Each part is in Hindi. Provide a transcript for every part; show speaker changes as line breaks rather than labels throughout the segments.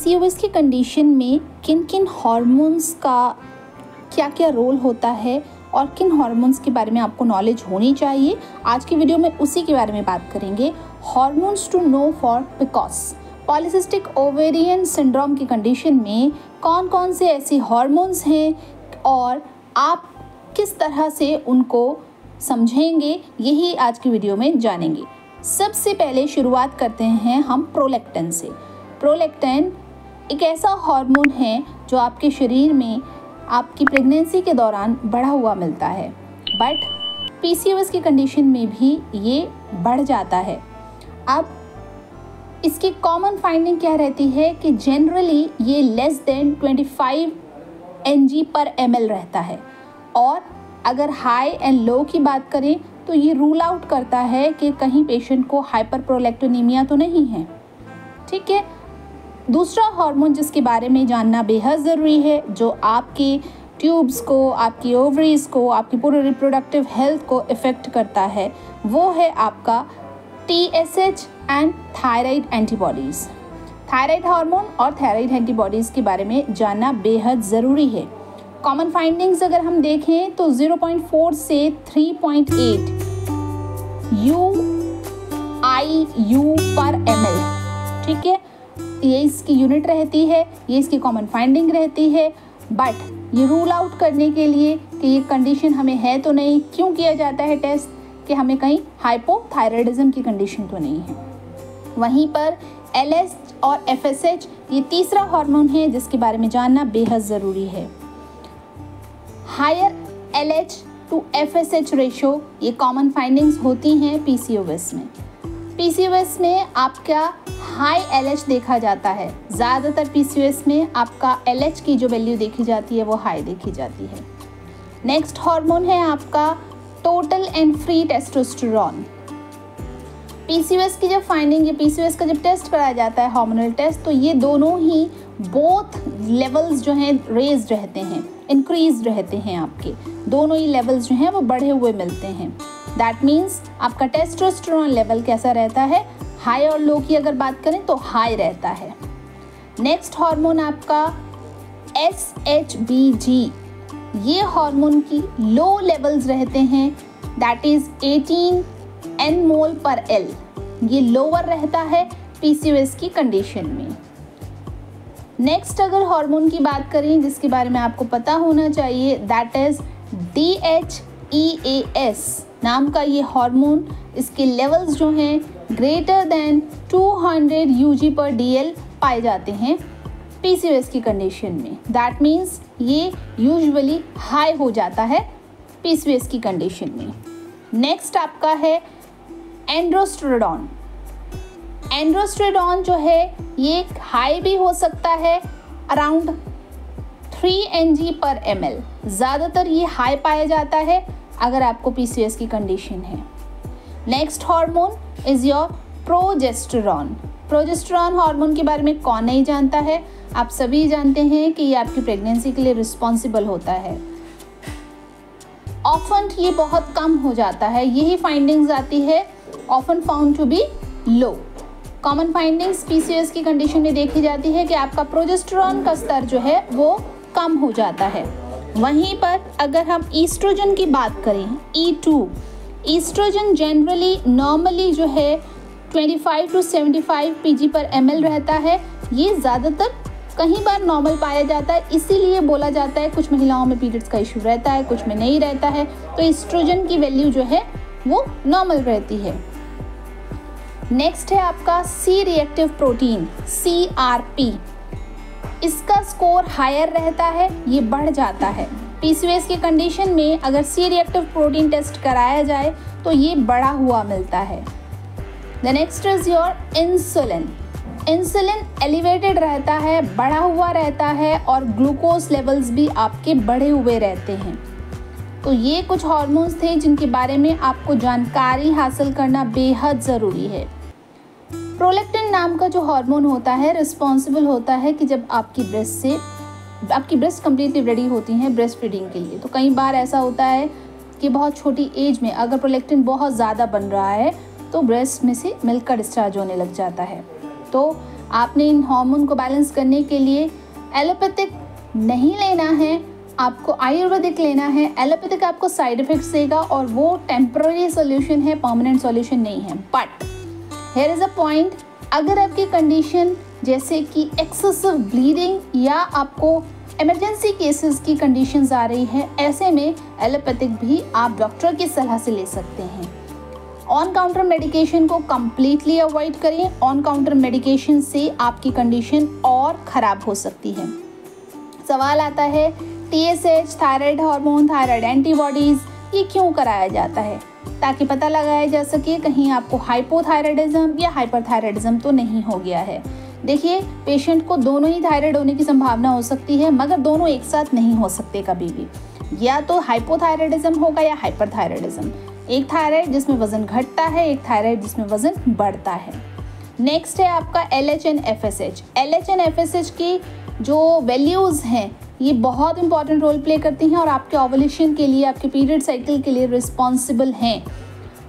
पीसीओएस की कंडीशन में किन किन हार्मोन्स का क्या क्या रोल होता है और किन हार्मोन्स के बारे में आपको नॉलेज होनी चाहिए, आज की वीडियो में उसी के बारे में बात करेंगे। Hormones to know for PCOS. Polycystic ovarian syndrome की कंडीशन में कौन कौन से ऐसे हार्मोन्स हैं और आप किस तरह से उनको समझेंगे, यही आज की वीडियो में जानेंगे। सबसे पहले शुरुआत करते हैं हम प्रोलैक्टिन से। प्रोलैक्टिन एक ऐसा हार्मोन है जो आपके शरीर में आपकी प्रेगनेंसी के दौरान बढ़ा हुआ मिलता है, बट पीसीओएस की कंडीशन में भी ये बढ़ जाता है। अब इसकी कॉमन फाइंडिंग क्या रहती है कि जनरली ये लेस देन 25 mg/ml रहता है, और अगर हाई एंड लो की बात करें तो ये रूल आउट करता है कि कहीं पेशेंट को हाइपरप्रोलैक्टिनेमिया तो नहीं है। ठीक है। दूसरा हार्मोन जिसके बारे में जानना बेहद ज़रूरी है, जो आपकी ट्यूब्स को, आपकी ओवरीज को, आपकी पूरे रिप्रोडक्टिव हेल्थ को इफ़ेक्ट करता है, वो है आपका TSH and thyroid antibodies. Thyroid hormone और थायराइड एंटीबॉडीज़ के बारे में जानना बेहद ज़रूरी है। कॉमन फाइंडिंग्स अगर हम देखें तो 0.4 से 3.8 UIU/ml, ठीक है, ये इसकी यूनिट रहती है, ये इसकी कॉमन फाइंडिंग रहती है। बट ये रूल आउट करने के लिए कि ये कंडीशन हमें है तो नहीं, क्यों किया जाता है टेस्ट कि हमें कहीं हाइपोथायराइडिज्म की कंडीशन तो नहीं है। वहीं पर LH और FSH ये तीसरा हार्मोन है जिसके बारे में जानना बेहद ज़रूरी है। Higher LH to FSH ratio ये कॉमन फाइंडिंग्स होती हैं पीसीओएस में। पीसीओएस में आपका हाई LH देखा जाता है। ज़्यादातर पीसीओएस में आपका LH की जो वैल्यू देखी जाती है वो हाई देखी जाती है। नेक्स्ट हार्मोन है आपका total and free testosterone. PCOS की जब फाइंडिंग, ये पीसीओएस का जब टेस्ट कराया जाता है, हार्मोनल टेस्ट, तो ये दोनों ही बोथ लेवल्स जो हैं रेज्ड रहते हैं, इंक्रीज रहते हैं। आपके दोनों ही लेवल्स जो हैं वो बढ़े हुए मिलते हैं। दैट मीन्स आपका टेस्टोस्टेरोन लेवल कैसा रहता है, हाई और लो की अगर बात करें तो हाई रहता है। नेक्स्ट हार्मोन आपका SHBG, ये हार्मोन की लो लेवल्स रहते हैं, दैट इज 18 nmol/L, ये लोअर रहता है पीसीओएस की कंडीशन में। नेक्स्ट अगर हार्मोन की बात करें जिसके बारे में आपको पता होना चाहिए, दैट इज DHEAS नाम का ये हार्मोन, इसके लेवल्स जो हैं ग्रेटर देन 200 UG/DL पाए जाते हैं पीसीओएस की कंडीशन में। दैट मीन्स ये यूजुअली हाई हो जाता है पीसीओएस की कंडीशन में। नेक्स्ट आपका है एंड्रोस्टेरोन। एंड्रोस्टेरोन जो है ये हाई भी हो सकता है, अराउंड 3 mg/ml। ज़्यादातर ये हाई पाया जाता है अगर आपको पीसीओएस की कंडीशन है। Next hormone is your progesterone. Progesterone hormone के बारे में कौन नहीं जानता है, आप सभी जानते हैं कि ये आपकी प्रेगनेंसी के लिए रिस्पॉन्सिबल होता है। ऑफन ये बहुत कम हो जाता है, यही फाइंडिंग्स आती है, often found to be low. Common findings PCOS की कंडीशन में देखी जाती है कि आपका प्रोजेस्टेरॉन का स्तर जो है वो कम हो जाता है। वहीं पर अगर हम ईस्ट्रोजन की बात करें, E2, ईस्ट्रोजन जनरली नॉर्मली जो है 25 to 75 pg/ml रहता है। ये ज़्यादातर कहीं बार नॉर्मल पाया जाता है, इसीलिए बोला जाता है कुछ महिलाओं में पीरियड्स का इशू रहता है, कुछ में नहीं रहता है, तो ईस्ट्रोजन की वैल्यू जो है वो नॉर्मल रहती है। नेक्स्ट है आपका C रिएक्टिव प्रोटीन, CRP। इसका स्कोर हायर रहता है, ये बढ़ जाता है। पीसीओएस की कंडीशन में अगर C रिएक्टिव प्रोटीन टेस्ट कराया जाए तो ये बढ़ा हुआ मिलता है। The next is your insulin. Insulin elevated रहता है, बढ़ा हुआ रहता है, और ग्लूकोज लेवल्स भी आपके बढ़े हुए रहते हैं। तो ये कुछ हार्मोन्स थे जिनके बारे में आपको जानकारी हासिल करना बेहद ज़रूरी है। प्रोलैक्टिन नाम का जो हार्मोन होता है रिस्पॉन्सिबल होता है कि जब आपकी ब्रेस्ट कम्प्लीटली रेडी होती हैं ब्रेस्ट फीडिंग के लिए, तो कई बार ऐसा होता है कि बहुत छोटी एज में अगर प्रोलैक्टिन बहुत ज़्यादा बन रहा है तो ब्रेस्ट में से मिल्क का डिस्चार्ज होने लग जाता है। तो आपने इन हार्मोन को बैलेंस करने के लिए एलोपैथिक नहीं लेना है, आपको आयुर्वेदिक लेना है। एलोपैथिक आपको साइड इफेक्ट्स देगा और वो टेम्पररी सॉल्यूशन है, परमानेंट सॉल्यूशन नहीं है। But here is a point, अगर आपकी कंडीशन जैसे कि एक्सेसिव ब्लीडिंग या आपको इमरजेंसी केसेस की कंडीशंस आ रही है, ऐसे में एलोपैथिक भी आप डॉक्टर की सलाह से ले सकते हैं। ऑन काउंटर मेडिकेशन को कम्प्लीटली अवॉइड करें। ऑन काउंटर मेडिकेशन से आपकी कंडीशन और ख़राब हो सकती है। सवाल आता है TSH, thyroid hormone, thyroid antibodies, ये क्यों कराया जाता है? ताकि पता लगाया जा सके कहीं आपको हाइपोथायराइडिज्म या हाइपरथायराइडिज्म तो नहीं हो गया है। देखिए, पेशेंट को दोनों ही थायराइड होने की संभावना हो सकती है, मगर दोनों एक साथ नहीं हो सकते कभी भी। या तो हाइपोथायराइडिज्म होगा या हाइपरथायराइडिज्म। एक थायराइड जिसमें वज़न घटता है, एक थायराइड जिसमें वज़न बढ़ता है। नेक्स्ट है आपका LH and FSH। LH and FSH की जो वैल्यूज़ हैं ये बहुत इंपॉर्टेंट रोल प्ले करती हैं और आपके ओवुलेशन के लिए, आपके पीरियड साइकिल के लिए रिस्पॉन्सिबल हैं।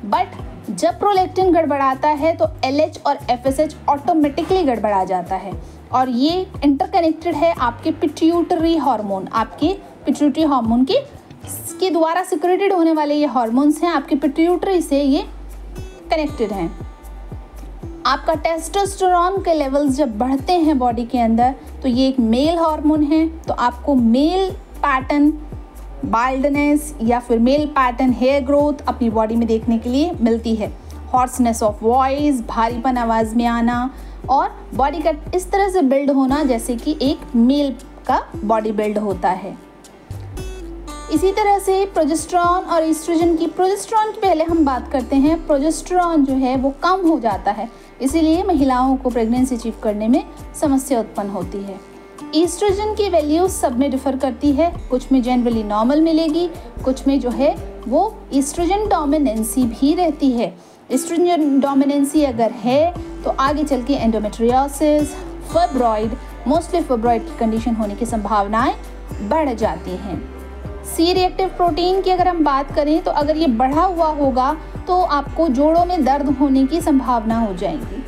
बट जब प्रोलैक्टिन गड़बड़ाता है तो LH और FSH ऑटोमेटिकली गड़बड़ा जाता है और ये इंटरकनेक्टेड है आपके पिट्यूटरी हार्मोन, आपके पिट्यूटरी हार्मोन के द्वारा सिक्रेटेड होने वाले ये हार्मोन्स हैं, आपके पिट्यूटरी से ये कनेक्टेड हैं। आपका टेस्टोस्टेरोन के लेवल्स जब बढ़ते हैं बॉडी के अंदर तो ये एक मेल हार्मोन है, तो आपको मेल पैटर्न बाल्डनेस या फिर मेल पैटर्न हेयर ग्रोथ अपनी बॉडी में देखने के लिए मिलती है। हॉर्सनेस ऑफ वॉइस, भारीपन आवाज़ में आना और बॉडी का इस तरह से बिल्ड होना जैसे कि एक मेल का बॉडी बिल्ड होता है। इसी तरह से प्रोजेस्टेरॉन और ईस्ट्रोजन की, प्रोजेस्टेरॉन की पहले हम बात करते हैं। प्रोजेस्टेरॉन जो है वो कम हो जाता है, इसीलिए महिलाओं को प्रेगनेंसी अचीव करने में समस्या उत्पन्न होती है। ईस्ट्रोजन की वैल्यू सब में डिफर करती है, कुछ में जनरली नॉर्मल मिलेगी, कुछ में जो है वो ईस्ट्रोजन डोमिनेंसी भी रहती है। ईस्ट्रोजन डोमिनेंसी अगर है तो आगे चल के एंडोमेट्रियोसिस, फाइब्रॉइड, मोस्टली फाइब्रॉइड की कंडीशन होने की संभावनाएं बढ़ जाती हैं। सी रिएक्टिव प्रोटीन की अगर हम बात करें तो अगर ये बढ़ा हुआ होगा तो आपको जोड़ों में दर्द होने की संभावना हो जाएगी,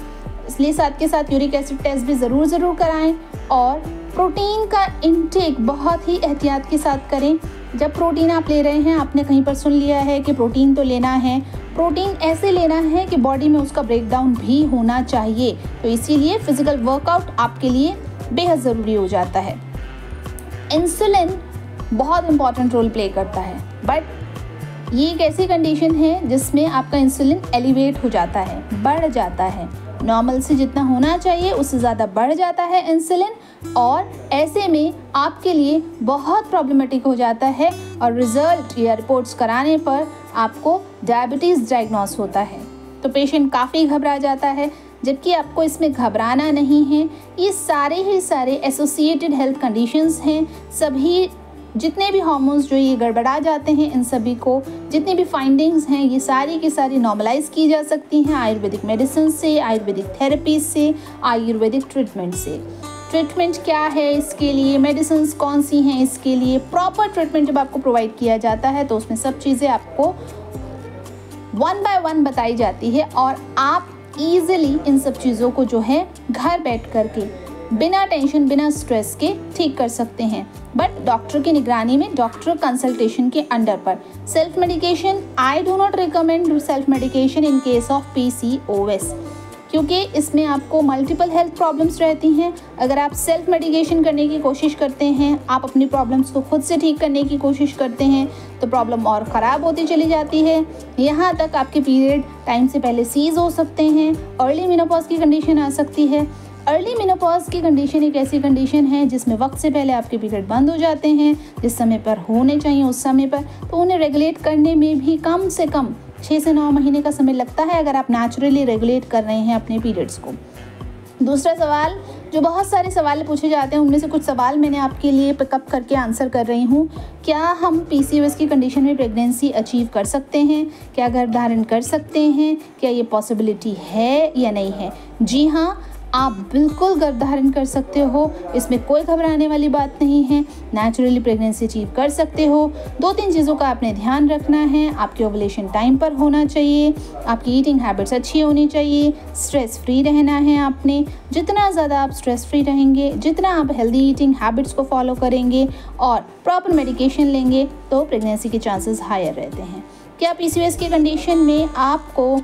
इसलिए साथ के साथ यूरिक एसिड टेस्ट भी ज़रूर कराएं और प्रोटीन का इनटेक बहुत ही एहतियात के साथ करें। जब प्रोटीन आप ले रहे हैं, आपने कहीं पर सुन लिया है कि प्रोटीन तो लेना है, प्रोटीन ऐसे लेना है कि बॉडी में उसका ब्रेकडाउन भी होना चाहिए, तो इसीलिए फिजिकल वर्कआउट आपके लिए बेहद ज़रूरी हो जाता है। इंसुलिन बहुत इंपॉर्टेंट रोल प्ले करता है, बट ये एक ऐसी कंडीशन है जिसमें आपका इंसुलिन एलिवेट हो जाता है, बढ़ जाता है, नॉर्मल से जितना होना चाहिए उससे ज़्यादा बढ़ जाता है इंसुलिन, और ऐसे में आपके लिए बहुत प्रॉब्लमेटिक हो जाता है और रिज़ल्ट या रिपोर्ट्स कराने पर आपको डायबिटीज़ डायग्नोस होता है। तो पेशेंट काफ़ी घबरा जाता है, जबकि आपको इसमें घबराना नहीं है। ये सारे एसोसिएटेड हेल्थ कंडीशंस हैं। सभी जितने भी हार्मोन्स जो ये गड़बड़ा जाते हैं, इन सभी को जितनी भी फाइंडिंग्स हैं ये सारी की सारी नॉर्मलाइज की जा सकती हैं आयुर्वेदिक मेडिसिन से, आयुर्वेदिक थेरेपी से, आयुर्वेदिक ट्रीटमेंट से। ट्रीटमेंट क्या है इसके लिए, मेडिसिन कौन सी हैं इसके लिए, प्रॉपर ट्रीटमेंट जब आपको प्रोवाइड किया जाता है तो उसमें सब चीज़ें आपको 1 बाय 1 बताई जाती है और आप ईजिली इन सब चीज़ों को जो है घर बैठ करके बिना टेंशन, बिना स्ट्रेस के ठीक कर सकते हैं, बट डॉक्टर की निगरानी में, डॉक्टर कंसल्टेशन के अंडर पर। Self medication, I do not recommend self medication in case of PCOS, क्योंकि इसमें आपको मल्टीपल हेल्थ प्रॉब्लम्स रहती हैं। अगर आप सेल्फ मेडिकेशन करने की कोशिश करते हैं, आप अपनी प्रॉब्लम्स को खुद से ठीक करने की कोशिश करते हैं, तो प्रॉब्लम और ख़राब होती चली जाती है। यहाँ तक आपके पीरियड टाइम से पहले सीज हो सकते हैं, अर्ली मेनोपॉज की कंडीशन आ सकती है। अर्ली मेनोपॉज की कंडीशन एक ऐसी कंडीशन है जिसमें वक्त से पहले आपके पीरियड बंद हो जाते हैं, जिस समय पर होने चाहिए उस समय पर, तो उन्हें रेगुलेट करने में भी कम से कम 6 से 9 महीने का समय लगता है अगर आप नेचुरली रेगुलेट कर रहे हैं अपने पीरियड्स को। दूसरा सवाल, जो बहुत सारे सवाल पूछे जाते हैं उनमें से कुछ सवाल मैंने आपके लिए पिकअप करके आंसर कर रही हूँ। क्या हम PCOS की कंडीशन में प्रेगनेंसी अचीव कर सकते हैं? क्या गर्भ धारण कर सकते हैं? क्या ये पॉसिबिलिटी है या नहीं है? जी हाँ, आप बिल्कुल गर्भधारण कर सकते हो, इसमें कोई घबराने वाली बात नहीं है। नेचुरली प्रेगनेंसी अचीव कर सकते हो। 2-3 चीज़ों का आपने ध्यान रखना है। आपकी ओवुलेशन टाइम पर होना चाहिए, आपकी ईटिंग हैबिट्स अच्छी होनी चाहिए, स्ट्रेस फ्री रहना है आपने। जितना ज़्यादा आप स्ट्रेस फ्री रहेंगे, जितना आप हेल्दी ईटिंग हैबिट्स को फॉलो करेंगे और प्रॉपर मेडिकेशन लेंगे तो प्रेगनेंसी के चांसेस हायर रहते हैं। क्या PCOS की कंडीशन में आपको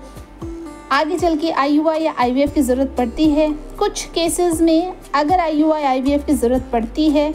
आगे चल के IUI या IVF की ज़रूरत पड़ती है? कुछ केसेस में अगर IUI IVF की ज़रूरत पड़ती है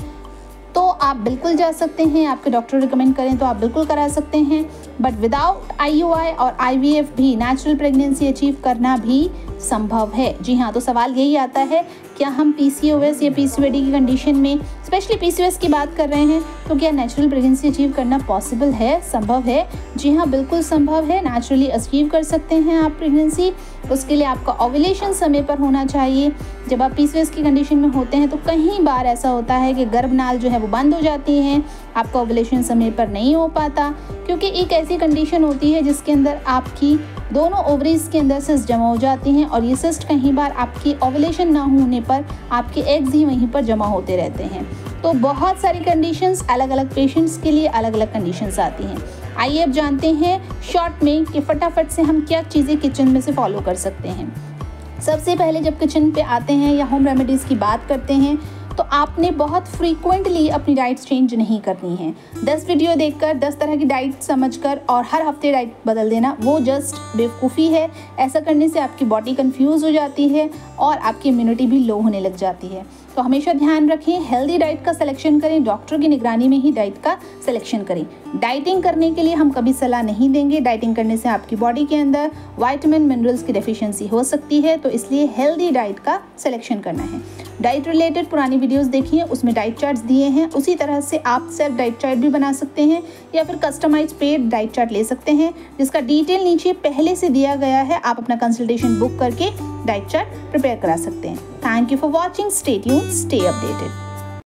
तो आप बिल्कुल जा सकते हैं, आपके डॉक्टर रिकमेंड करें तो आप बिल्कुल करा सकते हैं। बट विदाउट IUI और IVF भी नेचुरल प्रेगनेंसी अचीव करना भी संभव है। जी हाँ, तो सवाल यही आता है, क्या हम PCOS या PCOD की कंडीशन में, स्पेशली PCOS की बात कर रहे हैं, तो क्या नेचुरल प्रेगनेंसी अचीव करना पॉसिबल है, संभव है? जी हाँ, बिल्कुल संभव है। नेचुरली अचीव कर सकते हैं आप प्रेगनेंसी। उसके लिए आपका ओवुलेशन समय पर होना चाहिए। जब आप PCOS की कंडीशन में होते हैं तो कई बार ऐसा होता है कि गर्भनाल जो है वो बंद हो जाती है, आपका ओवुलेशन समय पर नहीं हो पाता, क्योंकि एक ऐसी कंडीशन होती है जिसके अंदर आपकी दोनों ओवरीज के अंदर सिस्ट जमा हो जाती हैं और ये सिस्ट कई बार आपकी ओवुलेशन ना होने पर आपके एग्स ही वहीं पर जमा होते रहते हैं। तो बहुत सारी कंडीशंस, अलग अलग पेशेंट्स के लिए अलग अलग कंडीशंस आती हैं। आइए अब जानते हैं शॉर्ट में कि फटाफट से हम क्या चीज़ें किचन में से फॉलो कर सकते हैं। सबसे पहले जब किचन पे आते हैं या होम रेमेडीज़ की बात करते हैं तो आपने बहुत फ्रीक्वेंटली अपनी डाइट चेंज नहीं करनी है। 10 वीडियो देखकर 10 तरह की डाइट समझकर और हर हफ्ते डाइट बदल देना, वो जस्ट बेवकूफ़ी है। ऐसा करने से आपकी बॉडी कंफ्यूज हो जाती है और आपकी इम्यूनिटी भी लो होने लग जाती है। तो हमेशा ध्यान रखें, हेल्दी डाइट का सिलेक्शन करें, डॉक्टर की निगरानी में ही डाइट का सिलेक्शन करें। डाइटिंग करने के लिए हम कभी सलाह नहीं देंगे। डाइटिंग करने से आपकी बॉडी के अंदर विटामिन मिनरल्स की डेफिशिएंसी हो सकती है, तो इसलिए हेल्दी डाइट का सिलेक्शन करना है। डाइट रिलेटेड पुरानी वीडियोस देखिए, उसमें डाइट चार्ट्स दिए हैं। उसी तरह से आप सेल्फ डाइट चार्ट भी बना सकते हैं या फिर कस्टमाइज पेड डाइट चार्ट ले सकते हैं, जिसका डिटेल नीचे पहले से दिया गया है। आप अपना कंसल्टेशन बुक करके डाइट चार्ट प्रिपेयर करा सकते हैं। Thank you for watching. Stay tuned, stay updated.